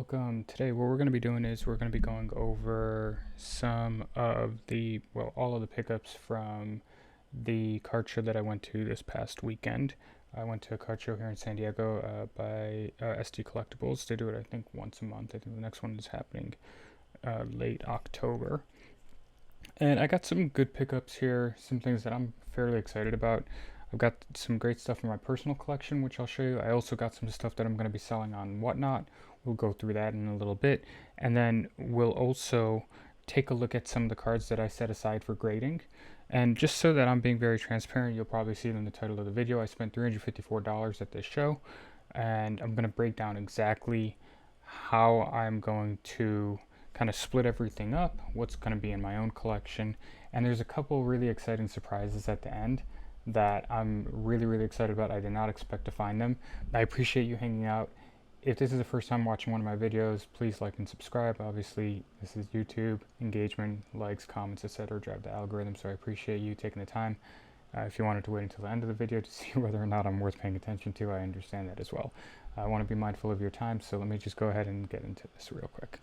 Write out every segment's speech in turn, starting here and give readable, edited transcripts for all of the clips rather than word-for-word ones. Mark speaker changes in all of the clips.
Speaker 1: Welcome. Today what we're going to be doing is we're going to be going over some of all of the pickups from the card show that I went to this past weekend. I went to a card show here in San Diego by SD Collectibles. They do it, I think, once a month. I think the next one is happening late October. And I got some good pickups here, some things that I'm fairly excited about. I've got some great stuff in my personal collection, which I'll show you. I also got some stuff that I'm going to be selling on Whatnot. We'll go through that in a little bit. And then we'll also take a look at some of the cards that I set aside for grading. And just so that I'm being very transparent, you'll probably see it in the title of the video. I spent $354 at this show. And I'm going to break down exactly how I'm going to kind of split everything up, what's going to be in my own collection. And there's a couple really exciting surprises at the end that I'm really excited about. I did not expect to find them. I appreciate you hanging out. If this is the first time watching one of my videos, please like and subscribe. Obviously, this is YouTube. Engagement, likes, comments, etc. drive the algorithm, so I appreciate you taking the time. If you wanted to wait until the end of the video to see whether or not I'm worth paying attention to, I understand that as well. I want to be mindful of your time, so let me just go ahead and get into this real quick.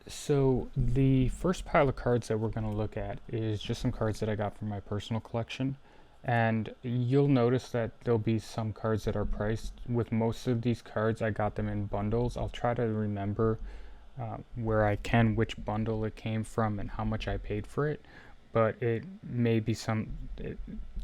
Speaker 1: So the first pile of cards that we're going to look at is just some cards that I got from my personal collection. And you'll notice that there'll be some cards that are priced. With most of these cards, I got them in bundles. I'll try to remember where I can which bundle it came from and how much I paid for it. But it may be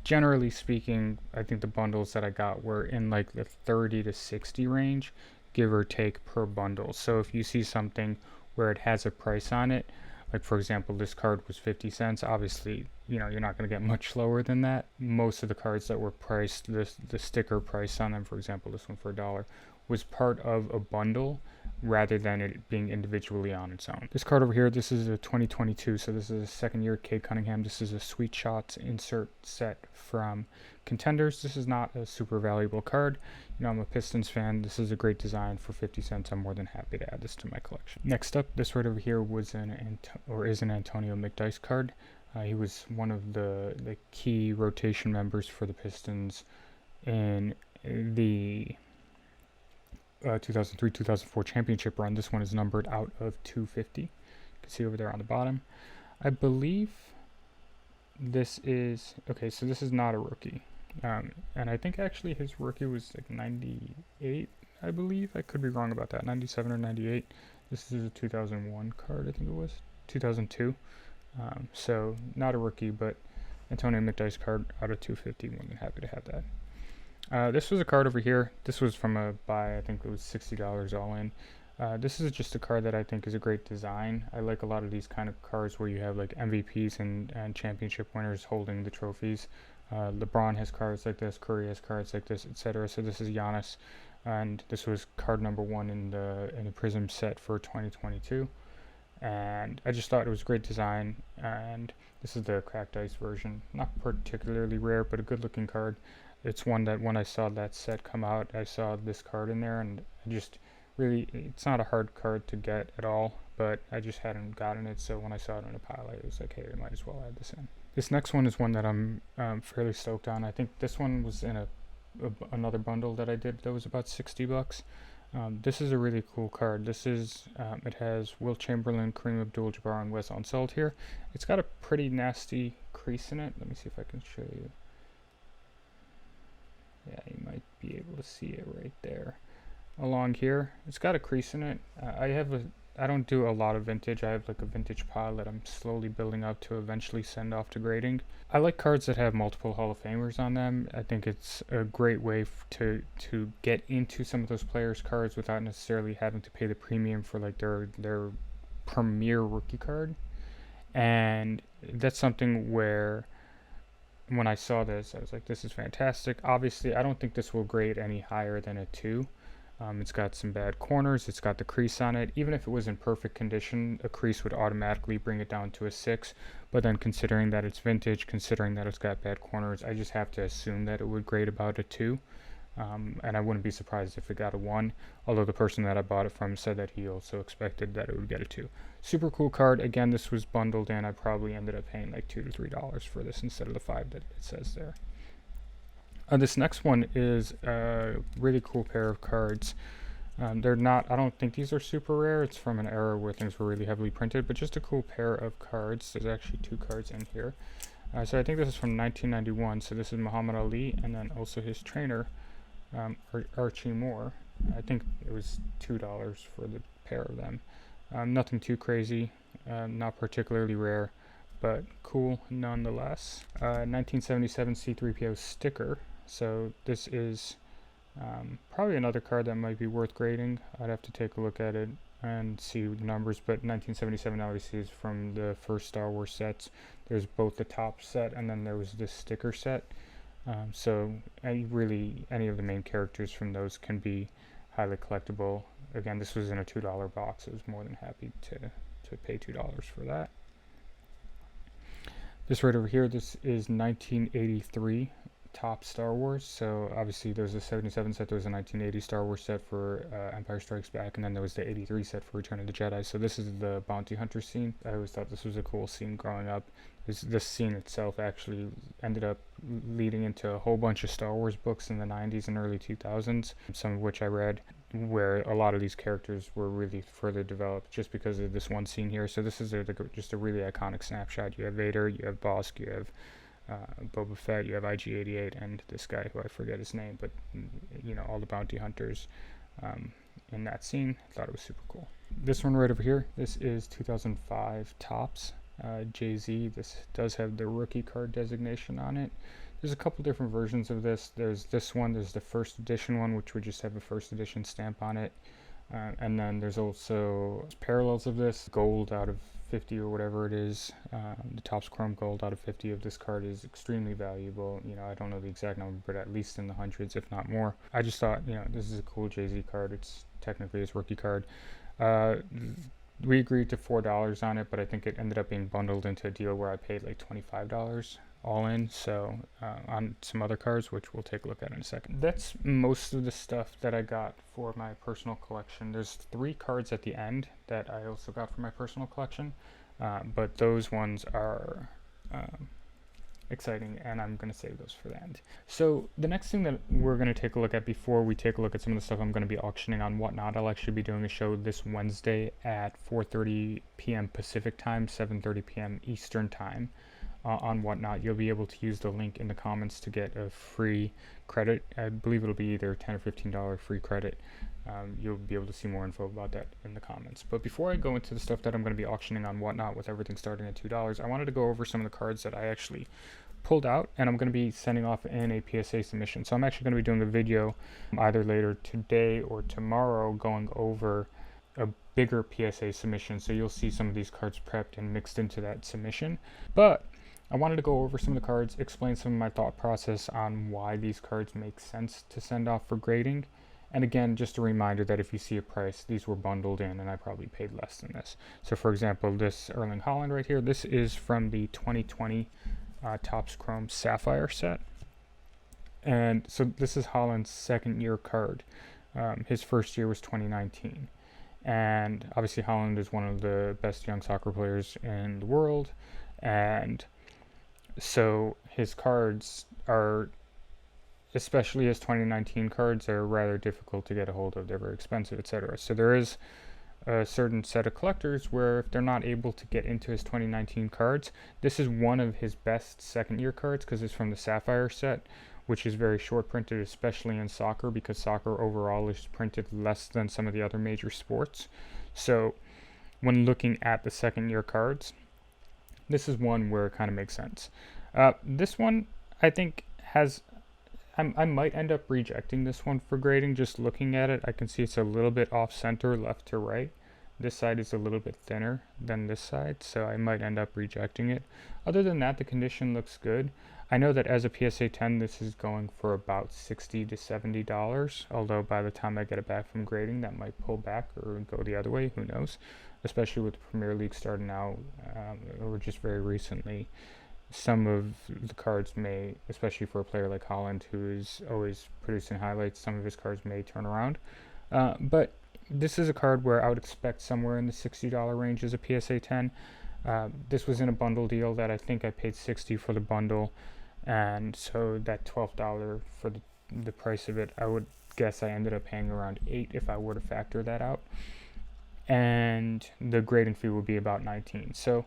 Speaker 1: generally speaking, I think the bundles that I got were in like the 30 to 60 range, give or take, per bundle. So if you see something where it has a price on it, like for example, this card was 50 cents. Obviously, you're not going to get much lower than that. Most of the cards that were priced, the sticker price on them, for example, this one for $1, was part of a bundle rather than it being individually on its own. This card over here, this is a 2022, so this is a second year Cade Cunningham. This is a Sweet Shots insert set from Contenders. This is not a super valuable card. I'm a Pistons fan. This is a great design for 50 cents. I'm more than happy to add this to my collection. Next up, this right over here was is an Antonio McDyess card. He was one of the key rotation members for the Pistons in the 2003-2004 championship run. This one is numbered out of 250. You can see over there on the bottom. I believe this is, okay, so this is not a rookie. And I think actually his rookie was like 98, I believe. I could be wrong about that, 97 or 98. This is a 2001 card, I think it was, 2002. So not a rookie, but Antonio McDyess card out of 250. More than happy to have that. This was a card over here. This was from a buy. I think it was $60 all in. This is just a card that I think is a great design. I like a lot of these kind of cards where you have like MVPs and championship winners holding the trophies. LeBron has cards like this, Curry has cards like this, etc. So this is Giannis, and this was card number 1 in the Prism set for 2022. And I just thought it was a great design, and this is the cracked ice version. Not particularly rare, but a good looking card. It's one that when I saw that set come out, I saw this card in there, and I just really, it's not a hard card to get at all, but I just hadn't gotten it, so when I saw it in a pile, I was like, hey, I might as well add this in. This next one is one that I'm fairly stoked on. I think this one was in another bundle that I did that was about $60. This is a really cool card. This is, it has Wilt Chamberlain, Kareem Abdul-Jabbar, and Wes Unseld here. It's got a pretty nasty crease in it. Let me see if I can show you. Yeah, you might be able to see it right there. Along here, it's got a crease in it. I don't do a lot of vintage. I have like a vintage pile that I'm slowly building up to eventually send off to grading. I like cards that have multiple Hall of Famers on them. I think it's a great way to get into some of those players' cards without necessarily having to pay the premium for like their premier rookie card. And that's something where when I saw this, I was like, this is fantastic. Obviously, I don't think this will grade any higher than a 2. It's got some bad corners. It's got the crease on it. Even if it was in perfect condition, a crease would automatically bring it down to a 6. But then considering that it's vintage, considering that it's got bad corners, I just have to assume that it would grade about a 2. And I wouldn't be surprised if it got a 1. Although the person that I bought it from said that he also expected that it would get a 2. Super cool card. Again, this was bundled in. I probably ended up paying like $2 to $3 for this instead of the $5 that it says there. This next one is a really cool pair of cards. They're not, I don't think these are super rare. It's from an era where things were really heavily printed, but just a cool pair of cards. There's actually 2 cards in here. So I think this is from 1991. So this is Muhammad Ali, and then also his trainer, Archie Moore. I think it was $2 for the pair of them. Nothing too crazy, not particularly rare, but cool nonetheless. 1977 C3PO sticker. So this is probably another card that might be worth grading. I'd have to take a look at it and see the numbers, but 1977 obviously is from the first Star Wars sets. There's both the top set and then there was this sticker set. So any of the main characters from those can be highly collectible. Again, this was in a $2 box. I was more than happy to pay $2 for that. This right over here, this is 1983 top Star Wars. So obviously there was a 77 set, there was a 1980 Star Wars set for Empire Strikes Back, and then there was the 83 set for Return of the Jedi. So this is the bounty hunter scene. I always thought this was a cool scene growing up. This scene itself actually ended up leading into a whole bunch of Star Wars books in the 90s and early 2000s, some of which I read, where a lot of these characters were really further developed just because of this one scene here. So this is just a really iconic snapshot. You have Vader, you have Bossk, you have Boba Fett, you have IG-88, and this guy who I forget his name, but all the bounty hunters in that scene. I thought it was super cool. This one right over here, this is 2005 Topps Jay-Z. This does have the rookie card designation on it. There's a couple different versions of this. There's this one, there's the first edition one, which would just have a first edition stamp on it. And then there's also parallels of this. Gold out of 50 or whatever it is. The Topps Chrome Gold out of 50 of this card is extremely valuable. I don't know the exact number, but at least in the hundreds, if not more. I just thought, this is a cool Jay-Z card. It's technically his rookie card. We agreed to $4 on it, but I think it ended up being bundled into a deal where I paid like $25 all in. So on some other cards, which we'll take a look at in a second. That's most of the stuff that I got for my personal collection. There's 3 cards at the end that I also got for my personal collection, but those ones are exciting, and I'm going to save those for the end. So the next thing that we're going to take a look at before we take a look at some of the stuff I'm going to be auctioning on Whatnot, I'll actually be doing a show this Wednesday at 4:30 p.m. Pacific time, 7:30 p.m. Eastern time. On Whatnot, you'll be able to use the link in the comments to get a free credit. I believe it'll be either $10 or $15 free credit. You'll be able to see more info about that in the comments. But before I go into the stuff that I'm going to be auctioning on Whatnot, with everything starting at $2, I wanted to go over some of the cards that I actually pulled out, and I'm going to be sending off in a PSA submission. So I'm actually going to be doing a video either later today or tomorrow going over a bigger PSA submission. So you'll see some of these cards prepped and mixed into that submission. But I wanted to go over some of the cards, explain some of my thought process on why these cards make sense to send off for grading. And again, just a reminder that if you see a price, these were bundled in and I probably paid less than this. So for example, this Erling Haaland right here, this is from the 2020 Topps Chrome Sapphire set. And so this is Haaland's second year card. His first year was 2019. And obviously Haaland is one of the best young soccer players in the world. And so his cards are, especially his 2019 cards, are rather difficult to get a hold of. They're very expensive, etc. So there is a certain set of collectors where if they're not able to get into his 2019 cards, this is one of his best second year cards because it's from the Sapphire set, which is very short printed, especially in soccer, because soccer overall is printed less than some of the other major sports. So when looking at the second year cards, this is one where it kind of makes sense. This one, I think, has... I might end up rejecting this one for grading. Just looking at it, I can see it's a little bit off-center, left to right. This side is a little bit thinner than this side, so I might end up rejecting it. Other than that, the condition looks good. I know that as a PSA 10, this is going for about $60 to $70, although by the time I get it back from grading, that might pull back or go the other way, who knows, especially with the Premier League starting out, or just very recently. Some of the cards may, especially for a player like Haaland, who is always producing highlights, some of his cards may turn around. But this is a card where I would expect somewhere in the $60 range as a PSA 10. This was in a bundle deal that I think I paid $60 for the bundle, and so that $12 for the price of it, I would guess I ended up paying around $8 if I were to factor that out. And the grading fee would be about $19. So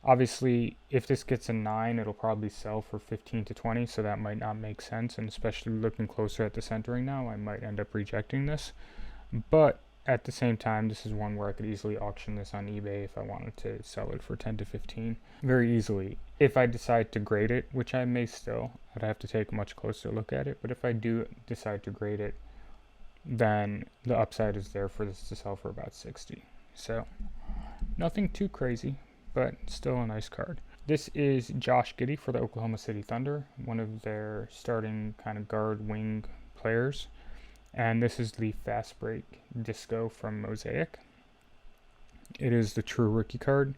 Speaker 1: obviously, if this gets a 9, it'll probably sell for 15 to 20, so that might not make sense. And especially looking closer at the centering now, I might end up rejecting this. But at the same time, this is one where I could easily auction this on eBay if I wanted to sell it for 10 to 15 very easily. If I decide to grade it, which I may still, I'd have to take a much closer look at it. But if I do decide to grade it, then the upside is there for this to sell for about 60. So nothing too crazy, but still a nice card. This is Josh Giddey for the Oklahoma City Thunder, one of their starting kind of guard wing players. And this is the Fast Break Disco from Mosaic. It is the true rookie card.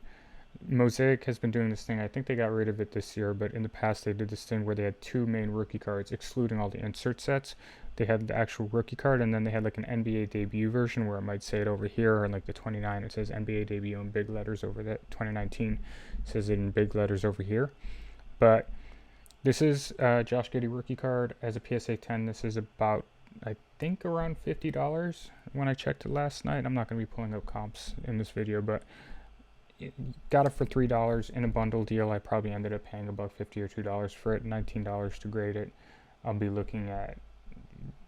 Speaker 1: Mosaic has been doing this thing. I think they got rid of it this year, but in the past they did this thing where they had 2 main rookie cards, excluding all the insert sets. They had the actual rookie card, and then they had like an NBA debut version where it might say it over here, and like the 29, it says NBA debut in big letters over that. 2019 says it in big letters over here. But this is Josh Giddey rookie card. As a PSA 10, this is about, I think, around $50 when I checked it last night. I'm not going to be pulling up comps in this video, but got it for $3 in a bundle deal. I probably ended up paying about $50 or $2 for it, $19 to grade it. I'll be looking at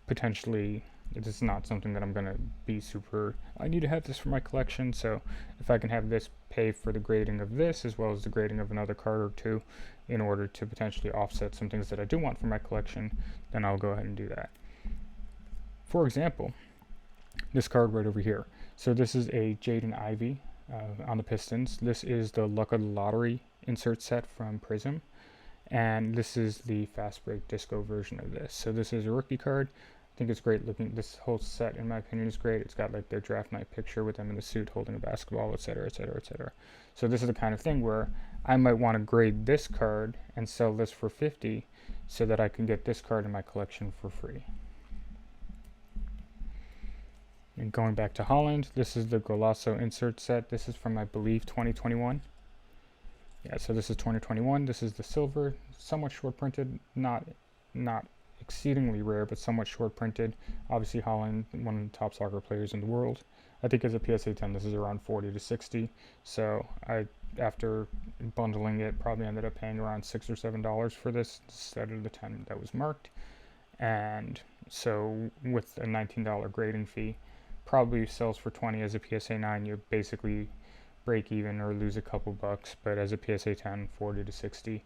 Speaker 1: potentially, this is not something that I'm going to be super, I need to have this for my collection, so if I can have this pay for the grading of this as well as the grading of another card or two in order to potentially offset some things that I do want for my collection, then I'll go ahead and do that. For example, this card right over here. So this is a Jaden Ivey on the Pistons. This is the Luck of the Lottery insert set from Prism, and this is the Fast Break Disco version of this. So this is a rookie card. I think it's great looking. This whole set, in my opinion, is great. It's got like their draft night picture with them in the suit holding a basketball, etc., etc., etc. So this is the kind of thing where I might want to grade this card and sell this for 50 so that I can get this card in my collection for free. And going back to Holland, this is the Golasso insert set. This is from, I believe, 2021. Yeah, so this is 2021. This is the silver, somewhat short printed, not exceedingly rare, but somewhat short printed. Obviously, Holland, one of the top soccer players in the world. I think as a PSA 10, this is around 40 to 60. So I, after bundling it, probably ended up paying around $6 or $7 for this instead of the 10 that was marked. And so with a $19 grading fee, probably sells for 20 as a PSA 9. You basically break even or lose a couple bucks, but as a PSA 10, 40 to 60.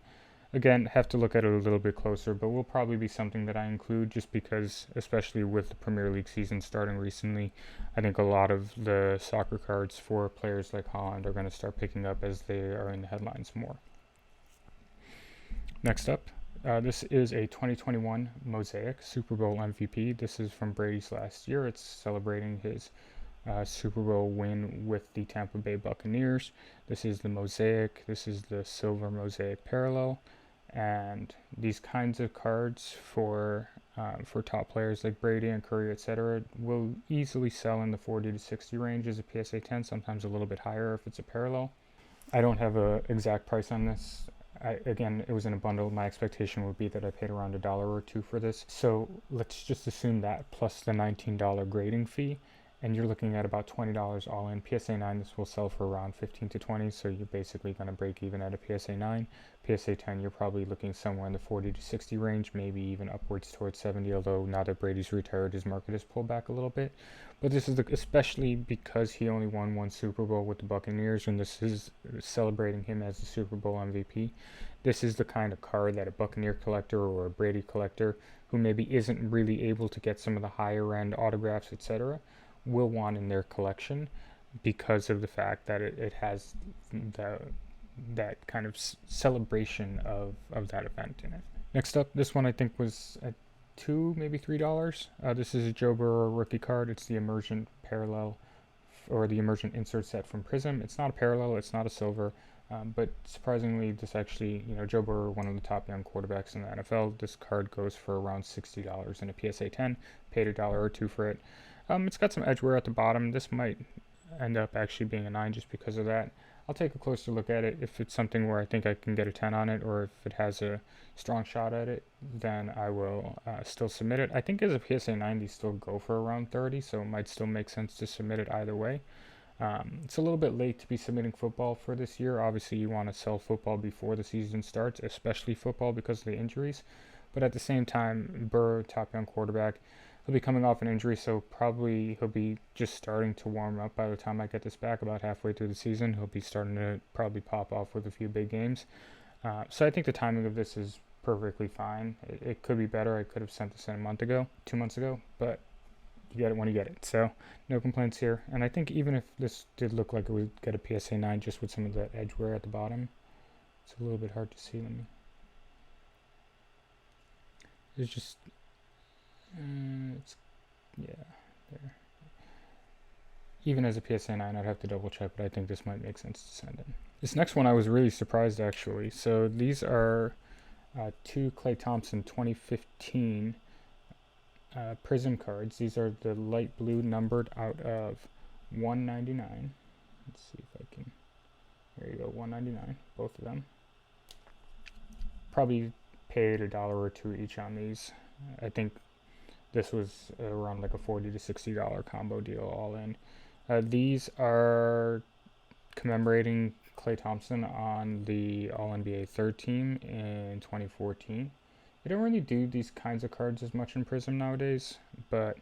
Speaker 1: Again, have to look at it a little bit closer, but will probably be something that I include just because, especially with the Premier League season starting recently, I think a lot of the soccer cards for players like Holland are going to start picking up as they are in the headlines more. Next up, this is a 2021 Mosaic Super Bowl MVP. This is from Brady's last year. It's celebrating his Super Bowl win with the Tampa Bay Buccaneers. This is the Mosaic. This is the silver Mosaic parallel. And these kinds of cards for top players like Brady and Curry, etc., will easily sell in the 40 to 60 range as a PSA 10, sometimes a little bit higher if it's a parallel. I don't have an exact price on this. Again, it was in a bundle. My expectation would be that I paid around $1 or $2 for this. So let's just assume that plus the $19 grading fee, and you're looking at about $20 all in. PSA 9, this will sell for around 15 to 20, so you're basically going to break even at a PSA 9. PSA 10, you're probably looking somewhere in the 40 to 60 range, maybe even upwards towards 70, although now that Brady's retired, his market has pulled back a little bit. But this is especially because he only won one Super Bowl with the Buccaneers, and this is celebrating him as the Super Bowl MVP. This is the kind of card that a Buccaneer collector or a Brady collector who maybe isn't really able to get some of the higher end autographs, etc., will want in their collection because of the fact that it has that kind of celebration of that event in it. Next up, this one I think was at $2, maybe $3. This is a Joe Burrow rookie card. It's the Emergent parallel or the Emergent insert set from Prism. It's not a parallel, it's not a silver, but surprisingly, this actually, Joe Burrow, one of the top young quarterbacks in the NFL, this card goes for around $60 in a PSA 10. Paid $1 or $2 for it. It's got some edge wear at the bottom. This might end up actually being a 9 just because of that. I'll take a closer look at it. If it's something where I think I can get a 10 on it, or if it has a strong shot at it, then I will still submit it. I think as a PSA 9, these still go for around 30, so it might still make sense to submit it either way. It's a little bit late to be submitting football for this year. Obviously, you want to sell football before the season starts, especially football because of the injuries. But at the same time, Burrow, top young quarterback, he'll be coming off an injury, so probably he'll be just starting to warm up by the time I get this back. About halfway through the season, he'll be starting to probably pop off with a few big games. So I think the timing of this is perfectly fine. It could be better. I could have sent this in a month ago, 2 months ago, but you get it when you get it. So no complaints here. And I think even if this did look like it would get a PSA 9 just with some of the edge wear at the bottom, it's a little bit hard to see. It's just, it's, yeah, there. Even as a PSA 9, I'd have to double check, but I think this might make sense to send in. This next one I was really surprised actually. So these are two Klay Thompson 2015 Prism cards. These are the light blue numbered out of 199. Let's see if I can. There you go, 199, both of them. Probably paid $1 or $2 each on these. I think this was around like a $40 to $60 combo deal all in. These are commemorating Klay Thompson on the All-NBA third team in 2014. They don't really do these kinds of cards as much in Prism nowadays, but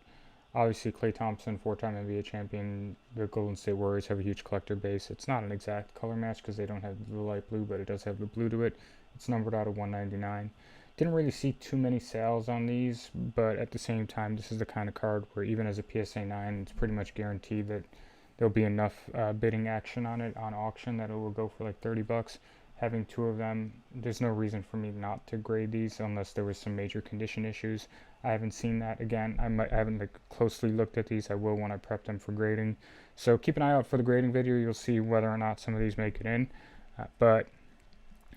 Speaker 1: obviously Klay Thompson, four-time NBA champion, the Golden State Warriors have a huge collector base. It's not an exact color match because they don't have the light blue, but it does have the blue to it. It's numbered out of 199. Didn't really see too many sales on these, but at the same time, this is the kind of card where even as a PSA 9, it's pretty much guaranteed that there'll be enough bidding action on it on auction that it will go for like 30 bucks. Having two of them, there's no reason for me not to grade these unless there was some major condition issues. I haven't seen that. Again, I haven't like closely looked at these. I will when I prep them for grading. So keep an eye out for the grading video. You'll see whether or not some of these make it in. But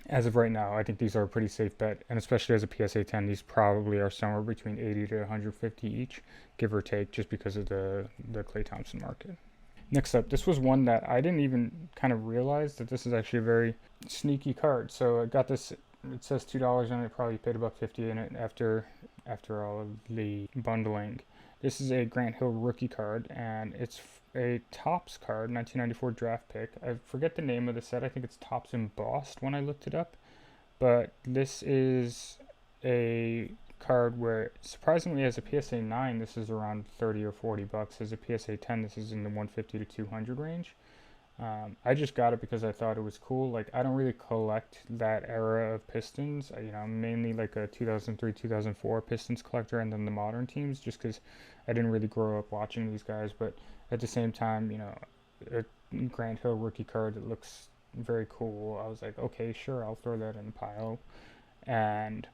Speaker 1: as of right now, I think these are a pretty safe bet, and especially as a PSA 10, these probably are somewhere between 80 to 150 each, give or take, just because of the Klay Thompson market. Next up, this was one that I didn't even kind of realize that this is actually a very sneaky card. So I got this, it says $2 on it, probably paid about $50 in it after all of the bundling. This is a Grant Hill rookie card, and it's a Topps card, 1994 draft pick. I forget the name of the set. I think it's Topps Embossed when I looked it up. But this is a card where, surprisingly, as a PSA 9, this is around 30 or 40 bucks. As a PSA 10, this is in the 150 to 200 range. I just got it because I thought it was cool. Like, I don't really collect that era of Pistons. I'm mainly like a 2003, 2004 Pistons collector, and then the modern teams, just because I didn't really grow up watching these guys. But at the same time, a Grant Hill rookie card that looks very cool. I was like, okay, sure, I'll throw that in the pile. And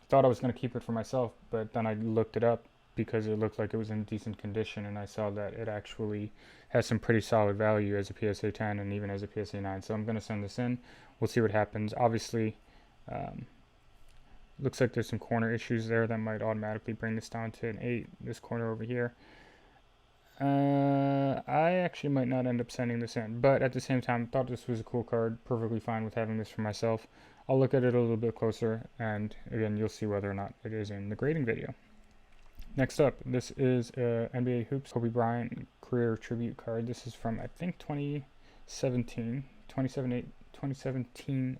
Speaker 1: thought I was going to keep it for myself, but then I looked it up because it looked like it was in decent condition, and I saw that it actually has some pretty solid value as a PSA 10 and even as a PSA 9. So I'm going to send this in. We'll see what happens. Obviously, looks like there's some corner issues there that might automatically bring this down to an 8, this corner over here. I actually might not end up sending this in, but at the same time, thought this was a cool card. Perfectly fine with having this for myself. I'll look at it a little bit closer, and again, you'll see whether or not it is in the grading video. Next up, this is NBA Hoops Kobe Bryant career tribute card. This is from, I think, 2017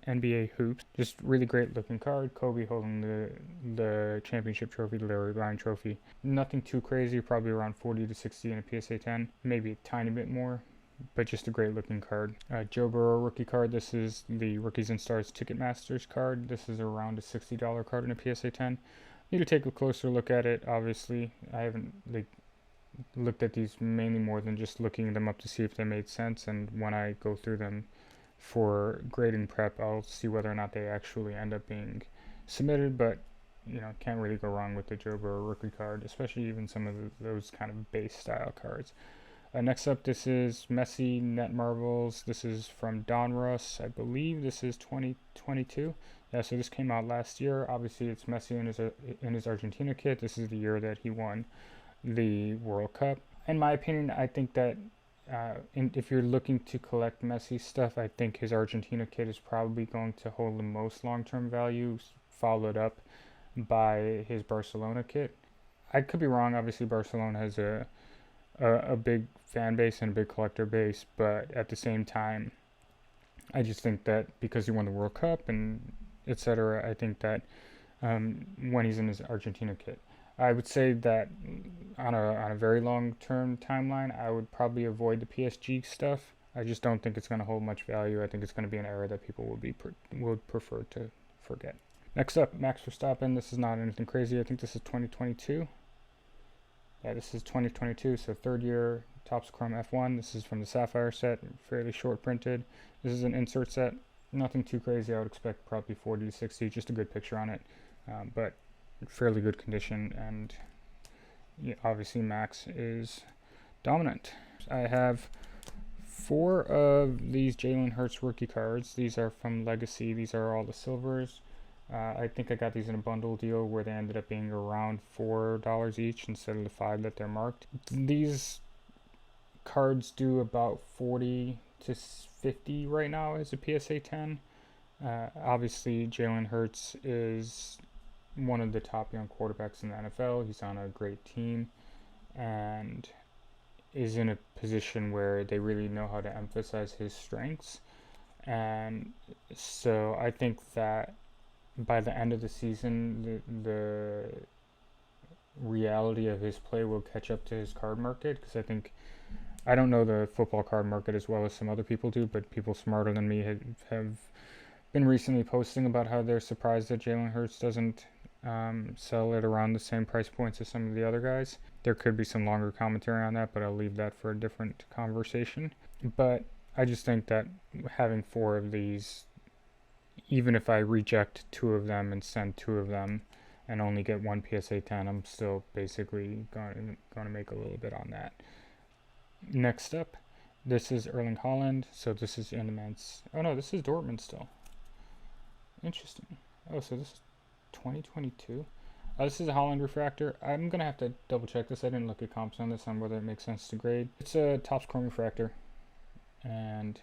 Speaker 1: NBA Hoops. Just really great looking card. Kobe holding the championship trophy, the Larry Bryant trophy. Nothing too crazy, probably around 40 to 60 in a PSA 10, maybe a tiny bit more, but just a great looking card. Joe Burrow rookie card. This is the Rookies and Stars Ticketmasters card. This is around a $60 card in a PSA 10. Need to take a closer look at it. Obviously, I haven't looked at these mainly more than just looking them up to see if they made sense, and when I go through them for grading prep, I'll see whether or not they actually end up being submitted. But can't really go wrong with the Joe Burrow rookie card, especially even some of those kind of base style cards. Next up, this is Messi Net Marvels. This is from Donruss. I believe this is 2022. Yeah, so this came out last year. Obviously, it's Messi in his Argentina kit. This is the year that he won the World Cup. In my opinion, I think that if you're looking to collect Messi stuff, I think his Argentina kit is probably going to hold the most long-term value, followed up by his Barcelona kit. I could be wrong. Obviously, Barcelona has a big fan base and a big collector base, but at the same time, I just think that because he won the World Cup and etc., I think that when he's in his Argentina kit, I would say that on a very long term timeline, I would probably avoid the PSG stuff. I just don't think it's going to hold much value. I think it's going to be an era that people would prefer to forget. Next up, Max Verstappen. This is not anything crazy. I think this is 2022. Yeah, this is 2022, so third year Topps Chrome F1. This is from the Sapphire set, fairly short printed. This is an insert set, nothing too crazy. I would expect probably 40 to 60, just a good picture on it, but fairly good condition. And yeah, obviously Max is dominant. I have 4 of these Jalen Hurts rookie cards. These are from Legacy. These are all the silvers. I think I got these in a bundle deal where they ended up being around $4 each instead of the 5 that they're marked. These cards do about 40 to 50 right now as a PSA 10. Obviously, Jalen Hurts is one of the top young quarterbacks in the NFL. He's on a great team and is in a position where they really know how to emphasize his strengths. And so I think that by the end of the season, the reality of his play will catch up to his card market, because I don't know the football card market as well as some other people do, but people smarter than me have been recently posting about how they're surprised that Jalen Hurts doesn't sell at around the same price points as some of the other guys. There could be some longer commentary on that, but I'll leave that for a different conversation. But I just think that having 4 of these, even if I reject 2 of them and send 2 of them and only get 1 PSA 10, I'm still basically going to make a little bit on that. Next up, this is Erling Haaland. So this is in the men's. Oh no, this is Dortmund still. Interesting. Oh, so this is 2022. This is a Haaland refractor. I'm going to have to double check this. I didn't look at comps on this on whether it makes sense to grade. It's a Topps Chrome refractor. And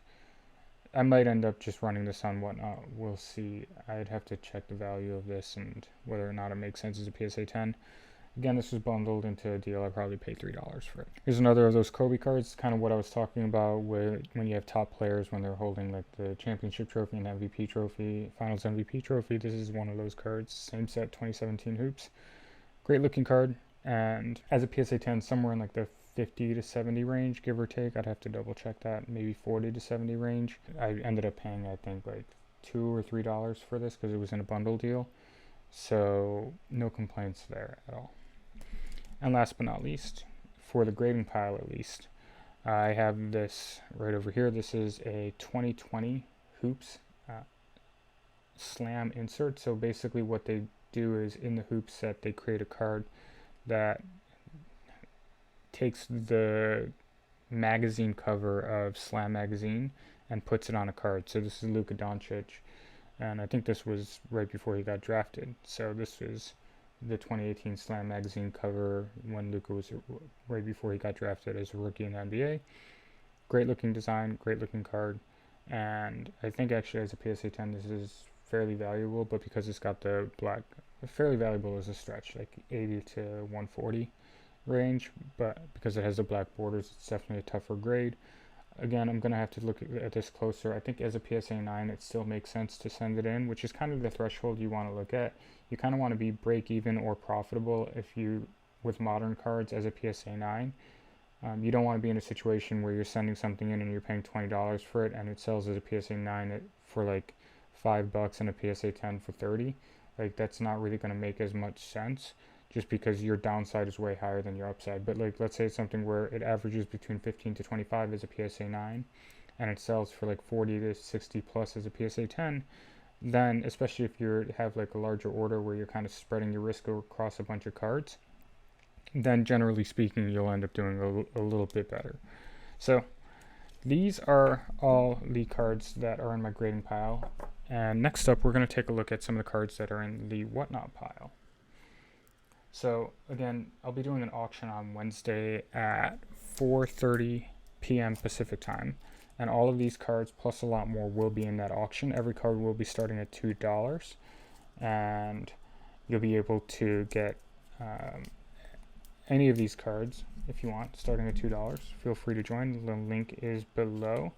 Speaker 1: I might end up just running this on Whatnot. We'll see. I'd have to check the value of this and whether or not it makes sense as a PSA 10. Again, this was bundled into a deal. I probably paid $3 for it. Here's another of those Kobe cards. Kind of what I was talking about with when you have top players when they're holding like the championship trophy and MVP trophy, finals MVP trophy. This is one of those cards. Same set, 2017 hoops. Great looking card. And as a PSA 10, somewhere in like the 50 to 70 range, give or take. I'd have to double check that. Maybe 40 to 70 range. I ended up paying, I think, like $2 or $3 for this because it was in a bundle deal. So no complaints there at all. And last but not least, for the grading pile at least, I have this right over here. This is a 2020 hoops slam insert. So basically what they do is in the hoops set, they create a card that takes the magazine cover of Slam magazine and puts it on a card. So this is Luka Doncic, and I think this was right before he got drafted. So this is the 2018 Slam magazine cover when Luka was right before he got drafted as a rookie in the NBA. Great looking design, great looking card, and I think actually as a PSA 10 this is fairly valuable, but because it's got the black, fairly valuable as a stretch, like 80 to 140 range, but because it has the black borders, it's definitely a tougher grade. Again, I'm going to have to look at this closer. I think as a PSA 9, it still makes sense to send it in, which is kind of the threshold you want to look at. You kind of want to be break even or profitable with modern cards as a PSA 9. You don't want to be in a situation where you're sending something in and you're paying $20 for it and it sells as a PSA 9 for like $5 and a PSA 10 for 30. Like that's not really going to make as much sense, just because your downside is way higher than your upside. But like, let's say it's something where it averages between 15 to 25 as a PSA 9, and it sells for like 40 to 60 plus as a PSA 10, then especially if you have like a larger order where you're kind of spreading your risk across a bunch of cards, then generally speaking, you'll end up doing a little bit better. So these are all the cards that are in my grading pile. And next up, we're going to take a look at some of the cards that are in the Whatnot pile. So again, I'll be doing an auction on Wednesday at 4:30 p.m. Pacific time. And all of these cards, plus a lot more, will be in that auction. Every card will be starting at $2. And you'll be able to get any of these cards if you want, starting at $2. Feel free to join. The link is below.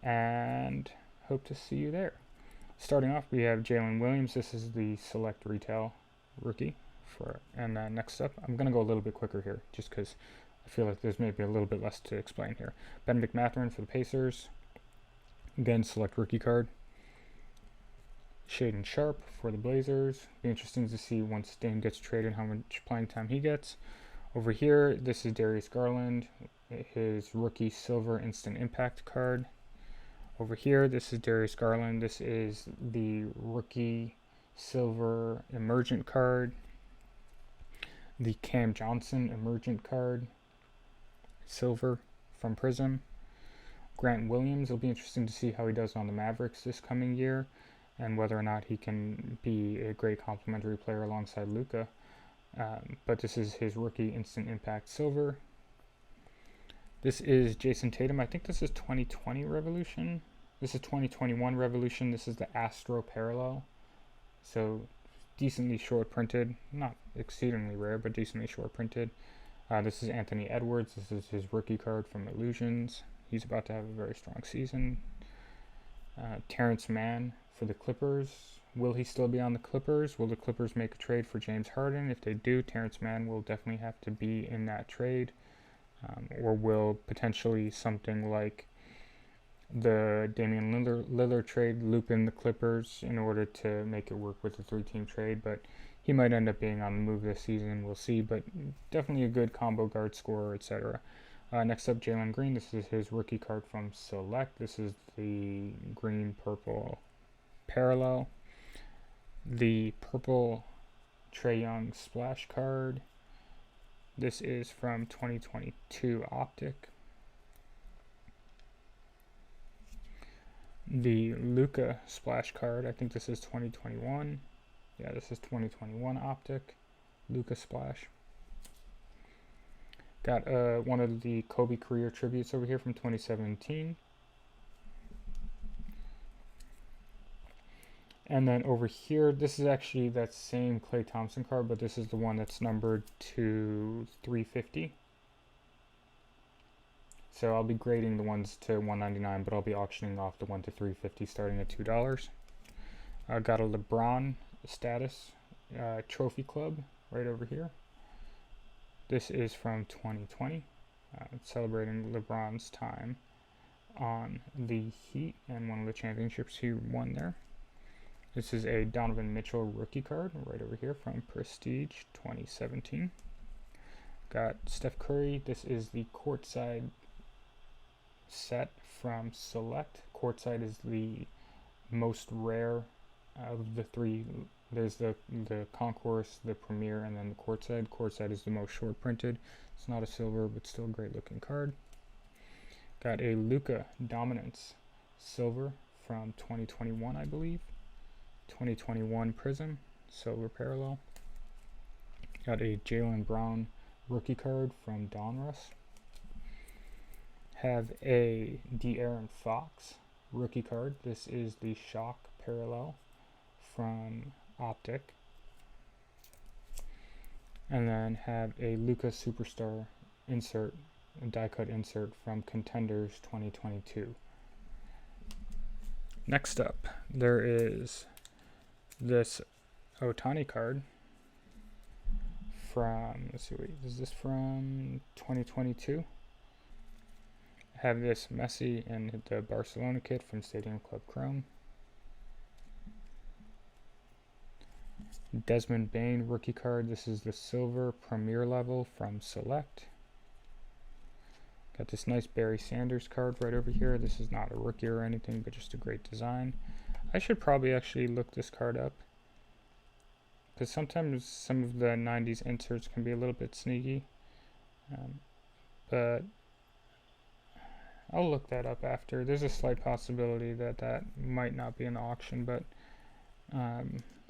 Speaker 1: And hope to see you there. Starting off, we have Jalen Williams. This is the select retail rookie. And next up, I'm going to go a little bit quicker here, just because I feel like there's maybe a little bit less to explain here. Ben McMatherin for the Pacers. Again, select rookie card. Shaden Sharp for the Blazers. Be interesting to see once Dame gets traded how much playing time he gets. Over here, this is Darius Garland, his rookie silver instant impact card. Over here, this is Darius Garland. This is the rookie silver emergent card. The Cam Johnson emergent card, silver from Prism. Grant Williams, it'll be interesting to see how he does on the Mavericks this coming year and whether or not he can be a great complementary player alongside Luka. But this is his rookie instant impact silver. This is Jason Tatum. I think this is 2020 Revolution. This is 2021 Revolution. This is the Astro Parallel. So decently short printed, not exceedingly rare, but decently short printed. This is Anthony Edwards. This is his rookie card from Illusions. He's about to have a very strong season. Terrence Mann for the Clippers. Will he still be on the Clippers? Will the Clippers make a trade for James Harden? If they do, Terrence Mann will definitely have to be in that trade. Or will potentially something like the Damian Lillard trade loop in the Clippers in order to make it work with the 3-team trade, but he might end up being on the move this season. We'll see, but definitely a good combo guard scorer, etc. Next up, Jalen Green. This is his rookie card from Select. This is the green-purple parallel. The purple Trae Young splash card. This is from 2022 Optic. The Luka splash card, I think this is 2021. Yeah, this is 2021 Optic. Luka splash. Got one of the Kobe career tributes over here from 2017. And then over here, this is actually that same Klay Thompson card, but this is the one that's numbered to 350. So I'll be grading the ones to 199, but I'll be auctioning off the 1 to 350 starting at $2. Got a LeBron status trophy club right over here. This is from 2020, celebrating LeBron's time on the Heat and one of the championships he won there. This is a Donovan Mitchell rookie card right over here from Prestige 2017. Got Steph Curry. This is the courtside set from Select. Courtside is the most rare of the three. There's the Concourse, the Premier, and then the Courtside. Courtside is the most short printed. It's not a silver, but still a great looking card. Got a Luka Dominance silver from 2021, I believe. 2021 Prism, silver parallel. Got a Jaylen Brown rookie card from Donruss. Have a De'Aaron Fox rookie card. This is the Shock parallel from Optic. And then have a Luka Superstar insert, a die cut insert from Contenders 2022. Next up, there is this Ohtani card from, let's see, wait, is this from 2022? Have this Messi and the Barcelona kit from Stadium Club Chrome. Desmond Bane rookie card. This is the silver Premier level from Select. Got this nice Barry Sanders card right over here. This is not a rookie or anything, but just a great design. I should probably actually look this card up, because sometimes some of the 90s inserts can be a little bit sneaky. But I'll look that up after. There's a slight possibility that that might not be an auction, but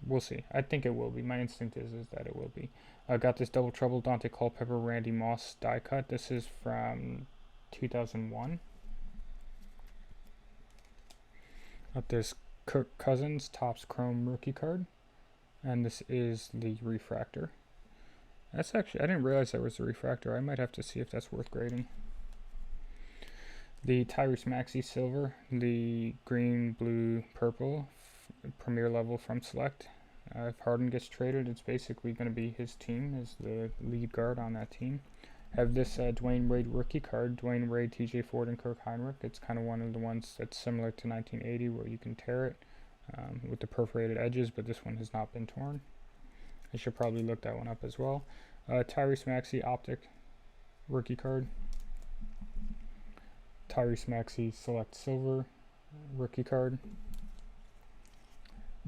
Speaker 1: we'll see. I think it will be. My instinct is that it will be. I got this Double Trouble Dante Culpepper Randy Moss die cut. This is from 2001. Got this Kirk Cousins Topps Chrome rookie card, and this is the refractor. That's actually, I didn't realize that was a refractor. I might have to see if that's worth grading. The Tyrese Maxey silver, the green, blue, purple, premier level from Select. If Harden gets traded, it's basically going to be his team as the lead guard on that team. Have this Dwayne Wade rookie card, Dwayne Wade, TJ Ford, and Kirk Heinrich. It's kind of one of the ones that's similar to 1980 where you can tear it with the perforated edges, but this one has not been torn. I should probably look that one up as well. Tyrese Maxey Optic rookie card. Tyrese Maxey Select Silver rookie card.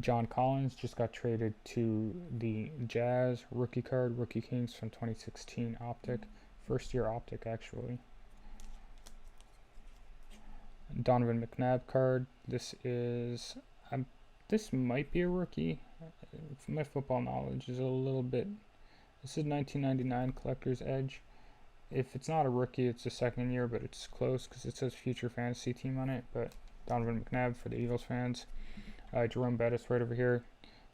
Speaker 1: John Collins just got traded to the Jazz rookie card, Rookie Kings from 2016 Optic. First year Optic, actually. Donovan McNabb card. This is, this might be a rookie. My football knowledge is a little bit, this is 1999 Collector's Edge. If it's not a rookie, it's a second year, but it's close because it says Future Fantasy Team on it. But Donovan McNabb for the Eagles fans. Jerome Bettis right over here.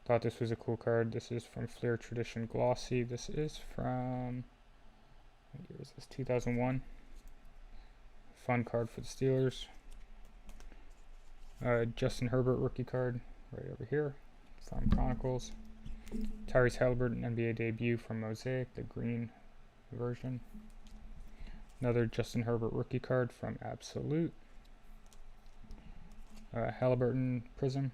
Speaker 1: Thought this was a cool card. This is from Flair Tradition Glossy. This is from, what year is this? 2001. Fun card for the Steelers. Justin Herbert rookie card right over here from Chronicles. Tyrese Halliburton NBA debut from Mosaic, the green version. Another Justin Herbert rookie card from Absolute. Halliburton Prism.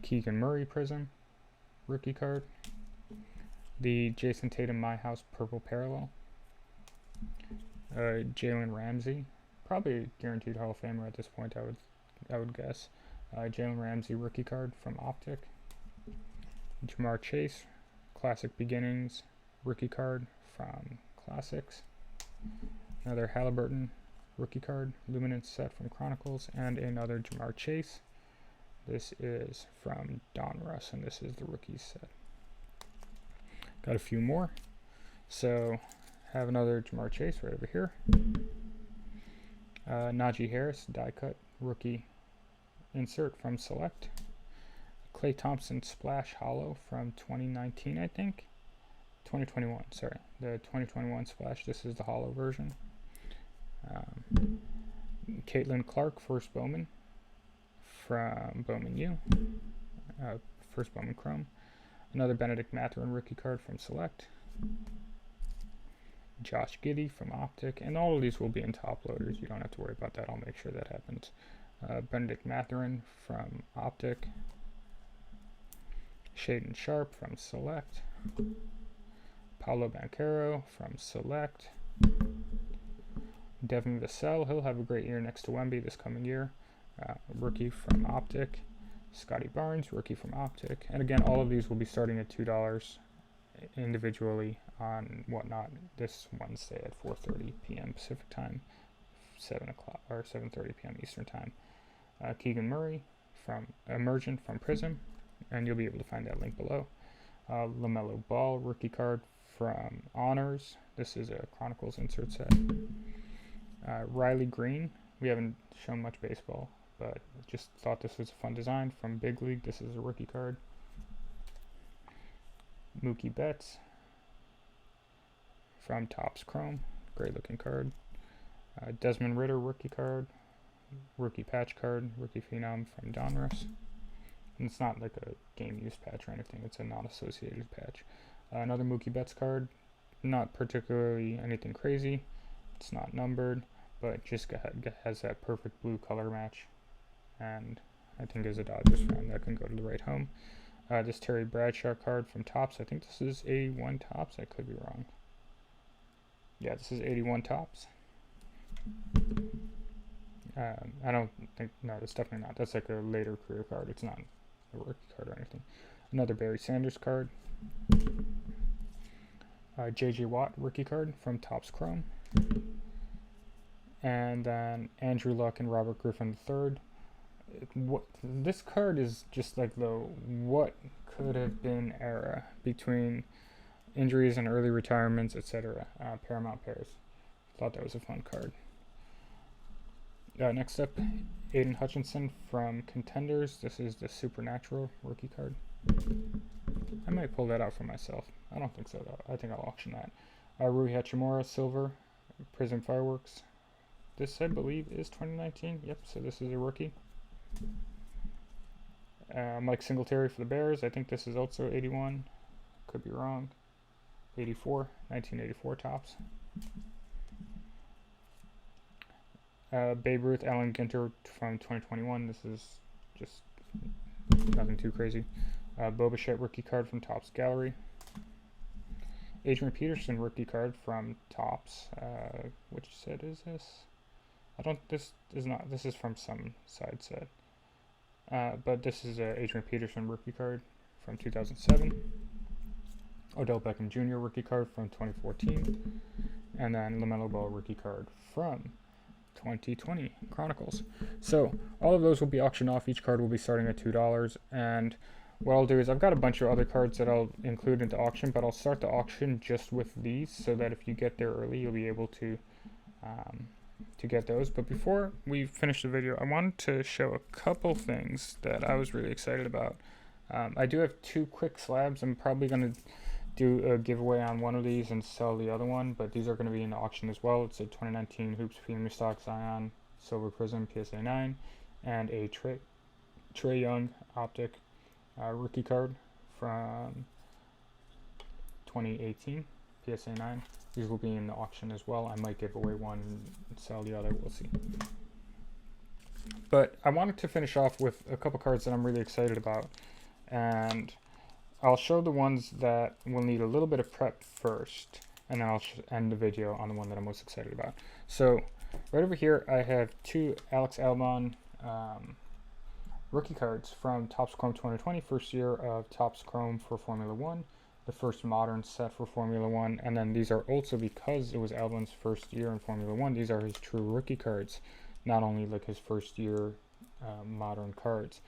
Speaker 1: Keegan Murray Prism rookie card. The Jason Tatum My House Purple Parallel. Jalen Ramsey, probably a guaranteed Hall of Famer at this point, I would guess. Jalen Ramsey rookie card from Optic. Jamar Chase Classic Beginnings rookie card from Classics. Another Halliburton rookie card, Luminance set from Chronicles, and another Jamar Chase. This is from Don Russ, and this is the rookie set. Got a few more. So, have another Jamar Chase right over here. Najee Harris die cut rookie insert from Select. Klay Thompson Splash Hollow from 2019, I think. 2021, sorry. The 2021 Splash. This is the hollow version. Caitlin Clark First Bowman from Bowman U. First Bowman Chrome. Another Benedict Mathurin rookie card from Select. Josh Giddey from Optic. And all of these will be in top loaders. You don't have to worry about that. I'll make sure that happens. Benedict Mathurin from Optic. Shaden Sharp from Select. Paolo Banchero from Select. Devin Vassell, he'll have a great year next to Wemby this coming year. Rookie from Optic. Scotty Barnes, rookie from Optic. And again, all of these will be starting at $2 individually on Whatnot this Wednesday at 4:30 p.m. Pacific time, 7 o'clock or 7:30 p.m. Eastern time. Keegan Murray from Emergent from Prism, and you'll be able to find that link below. LaMelo Ball rookie card from Honors. This is a Chronicles insert set. Riley Green. We haven't shown much baseball, but just thought this was a fun design from Big League. This is a rookie card. Mookie Betts from Topps Chrome. Great looking card. Desmond Ritter rookie card. Rookie patch card. Rookie Phenom from Donruss. And it's not like a game use patch or anything. It's a non-associated patch. Another Mookie Betts card. Not particularly anything crazy. It's not numbered, but just has that perfect blue color match. And I think as a Dodgers fan, that can go to the right home. This Terry Bradshaw card from Topps. I think this is 81 Topps. I could be wrong. Yeah, this is 81 Topps. I don't think, no, that's definitely not. That's like a later career card. It's not a rookie card or anything. Another Barry Sanders card. J.J. Watt rookie card from Topps Chrome. And then Andrew Luck and Robert Griffin III. This card is just like the what could have been era between injuries and early retirements, etc. Paramount pairs. thought that was a fun card. Next up, Aiden Hutchinson from Contenders. This is the Supernatural rookie card. I might pull that out for myself. I don't think so, though. I think I'll auction that. Rui Hachimura, Silver, Prism Fireworks. This, I believe, is 2019. Yep, so this is a rookie. Mike Singletary for the Bears. I think this is also 81. Could be wrong. 84. 1984 tops. Babe Ruth, Allen Ginter from 2021. This is just nothing too crazy. Bo Bichette rookie card from Topps Gallery. Adrian Peterson rookie card from Topps. Which set is this? This is from some side set. But this is a Adrian Peterson rookie card from 2007. Odell Beckham Jr. rookie card from 2014. And then LaMelo Ball rookie card from 2020 Chronicles. So all of those will be auctioned off. Each card will be starting at $2. And what I'll do is I've got a bunch of other cards that I'll include into auction, but I'll start the auction just with these so that if you get there early, you'll be able to get those. But before we finish the video, I wanted to show a couple things that I was really excited about. I do have 2 quick slabs. I'm probably going to do a giveaway on one of these and sell the other one, but these are going to be in the auction as well. It's a 2019 Hoops Premium Stock Zion Silver Prism PSA 9 and a Trae Young Optic rookie card from 2018 PSA 9. These will be in the auction as well. I might give away one and sell the other. We'll see. But I wanted to finish off with a couple cards that I'm really excited about, and I'll show the ones that will need a little bit of prep first, and then I'll end the video on the one that I'm most excited about. So right over here, I have 2 Alex Albon rookie cards from Topps Chrome 2020, first year of Topps Chrome for Formula 1, the first modern set for Formula 1, and then these are also, because it was Albon's first year in Formula 1, these are his true rookie cards, not only like his first year modern cards.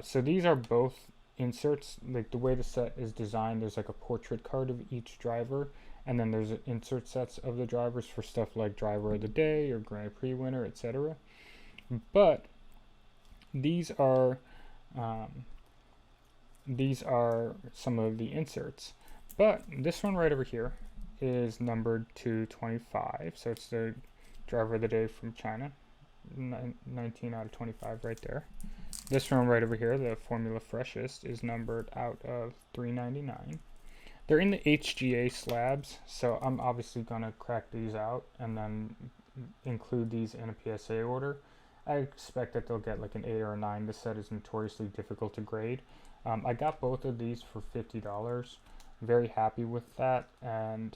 Speaker 1: So these are both inserts. Like the way the set is designed, there's like a portrait card of each driver, and then there's insert sets of the drivers for stuff like driver of the day or Grand Prix winner, etc. But these are some of the inserts. But this one right over here is numbered to 25, so it's the driver of the day from China. 19 out of 25 right there. This one right over here, the Formula Freshest, is numbered out of 399. They're in the HGA slabs, so I'm obviously going to crack these out and then include these in a PSA order. I expect that they'll get like an 8 or a 9. This set is notoriously difficult to grade. I got both of these for $50. Very happy with that, and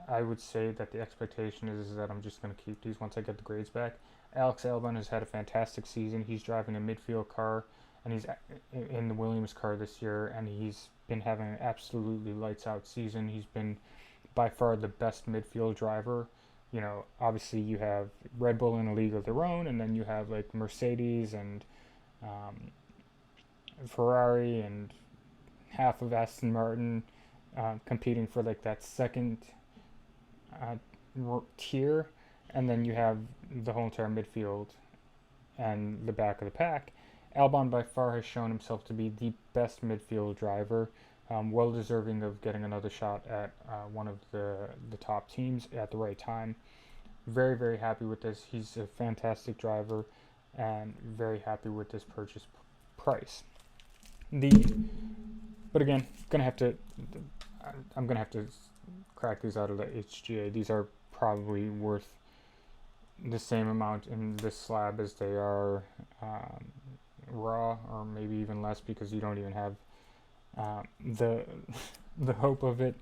Speaker 1: I would say that the expectation is that I'm just going to keep these once I get the grades back. Alex Albon has had a fantastic season. He's driving a midfield car, and he's in the Williams car this year, and he's been having an absolutely lights out season. He's been by far the best midfield driver. You know, obviously you have Red Bull in a league of their own, and then you have like Mercedes and Ferrari and half of Aston Martin competing for like that second tier, and then you have the whole entire midfield and the back of the pack. Albon by far has shown himself to be the best midfield driver, well deserving of getting another shot at one of the top teams at the right time. Very, very happy with this. He's a fantastic driver, and very happy with this purchase price. But again, I'm gonna have to crack these out of the HGA. These are probably worth the same amount in this slab as they are raw, or maybe even less, because you don't even have the hope of it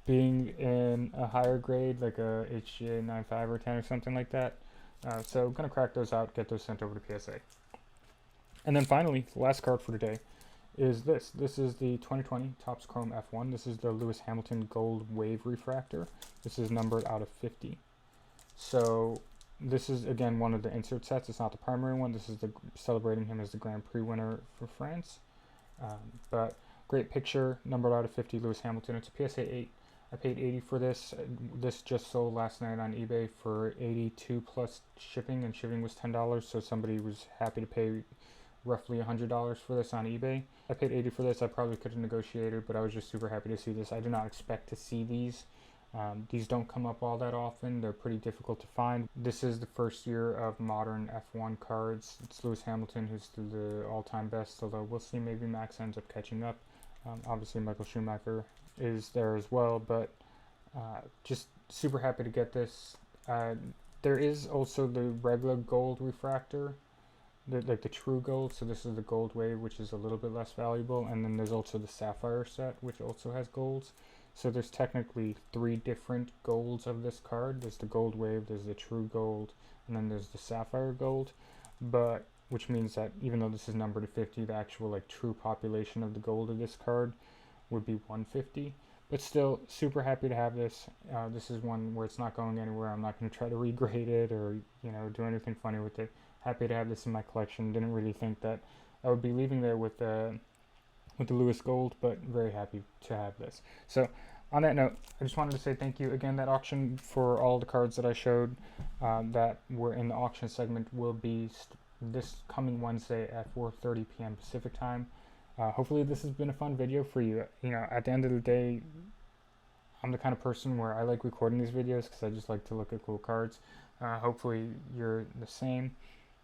Speaker 1: being in a higher grade, like a HGA 9.5 or 10 or something like that. So I'm gonna crack those out, get those sent over to PSA. And then finally, the last card for today is this. This is the 2020 Topps Chrome F1. This is the Lewis Hamilton Gold Wave Refractor. This is numbered out of 50. So this is, again, one of the insert sets. It's not the primary one. This is celebrating him as the Grand Prix winner for France. But great picture, numbered out of 50, Lewis Hamilton. It's a PSA 8. I paid 80 for this. This just sold last night on eBay for 82 plus shipping, and shipping was $10. So somebody was happy to pay roughly $100 for this on eBay. I paid 80 for this. I probably could have negotiated, but I was just super happy to see this. I did not expect to see these. These don't come up all that often. They're pretty difficult to find. This is the first year of modern F1 cards. It's Lewis Hamilton who's the all-time best, although we'll see, maybe Max ends up catching up. Obviously Michael Schumacher is there as well, but just super happy to get this. There is also the regular gold refractor, like the true gold. So this is the gold wave, which is a little bit less valuable, and then there's also the sapphire set, which also has golds. So there's technically 3 different golds of this card. There's the gold wave, there's the true gold, and then there's the sapphire gold. But which means that even though this is numbered to 50, the actual like true population of the gold of this card would be 150. But still, super happy to have this. This is one where it's not going anywhere. I'm not going to try to regrade it or do anything funny with it. Happy to have this in my collection. Didn't really think that I would be leaving there with the Lewis Gold, but very happy to have this. So on that note, I just wanted to say thank you again. That auction for all the cards that I showed that were in the auction segment will be this coming Wednesday at 4:30 p.m. Pacific time. Hopefully this has been a fun video for you. At the end of the day, I'm the kind of person where I like recording these videos because I just like to look at cool cards. Hopefully you're the same.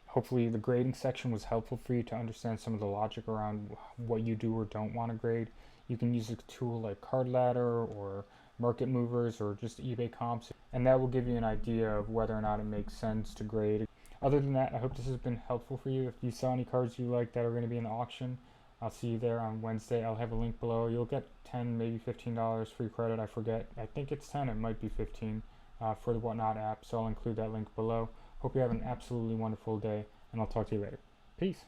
Speaker 1: Hopefully the grading section was helpful for you to understand some of the logic around what you do or don't want to grade. You can use a tool like Card Ladder or Market Movers or just eBay comps, and that will give you an idea of whether or not it makes sense to grade. Other than that, I hope this has been helpful for you. If you saw any cards you like that are going to be in the auction, I'll see you there on Wednesday. I'll have a link below. You'll get $10, maybe $15 free credit. I forget. I think it's 10. It might be 15 for the Whatnot app. So I'll include that link below. Hope you have an absolutely wonderful day, and I'll talk to you later. Peace.